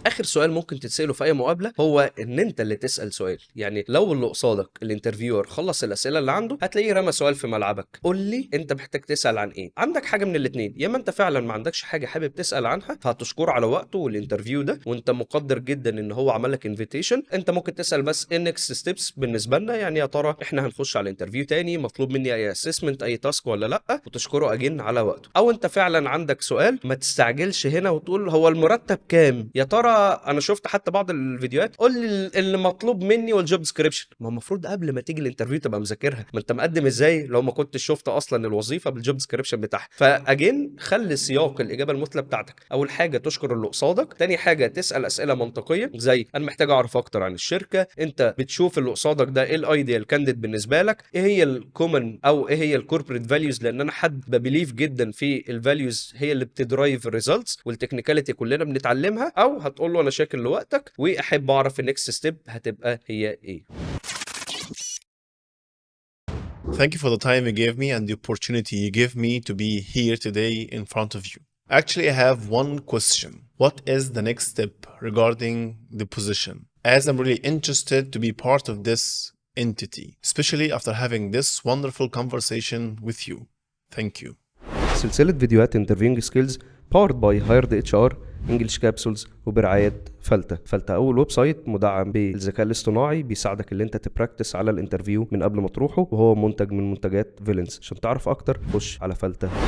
اخر سؤال ممكن تتساله في اي مقابله هو ان انت اللي تسال سؤال. يعني لو اللي قصادك الانترفيور خلص الاسئله اللي عنده، هتلاقيه رمى سؤال في ملعبك. قول لي انت محتاج تسال عن ايه. عندك حاجه من الاثنين، يا اما انت فعلا ما عندكش حاجه حابب تسال عنها فهتشكره على وقته والانترفيو ده، وانت مقدر جدا ان هو عمل لك انفيتيشن. انت ممكن تسال بس ايه نكست ستيبس بالنسبه لنا، يعني يا ترى احنا هنخش على انترفيو تاني، مطلوب مني اي اسسمنت اي تاسك ولا لا، وتشكره اجين على وقته. او انت فعلا عندك سؤال، ما تستعجلش هنا وتقول هو المرتب كام يا ترى. انا شفت حتى بعض الفيديوهات، قول لي اللي مطلوب مني والجوب ديسكريبشن. ما هو المفروض قبل ما تيجي الانترفيو تبقى مذاكرها. ما انت مقدم ازاي لو ما كنتش شفت اصلا الوظيفه بالجوب ديسكريبشن بتاعها؟ فاجين خلي سياق الاجابه المثلى بتاعتك اول حاجه تشكر اللي قصادك، تاني حاجه تسال اسئله منطقيه زي انا محتاج اعرف اكتر عن الشركه، انت بتشوف اللي قصادك ده ايه الايديال كانديد بالنسبه لك، ايه هي الكومن او ايه هي الكوربريت فاليوز، لان انا حد ببليف جدا في الفاليوز هي اللي بتدرايف الريزلتس، والتكنيكاليتي كلنا بنتعلمها. او هتقول له انا شاكر لوقتك واحب اعرف النكست ستيب هتبقى هي ايه. Thank you for the time you gave me and the opportunity you gave me to be here today in front of you. Actually, I have one question. What is the next step regarding the position? As I'm really interested to be part of this entity, especially after having this wonderful conversation with you. Thank you. سلسلة فيديوهات انترفيوينج سكيلز باورد باي هايرد اتش ار انجلش كابسولز وبرعاية فلتة اول ويب سايت مدعم بالذكاء الاصطناعي بيساعدك اللي انت تبراكتس على الانترفيو من قبل ما تروحه، وهو منتج من منتجات فيلنس. عشان تعرف اكتر خش على فلتة.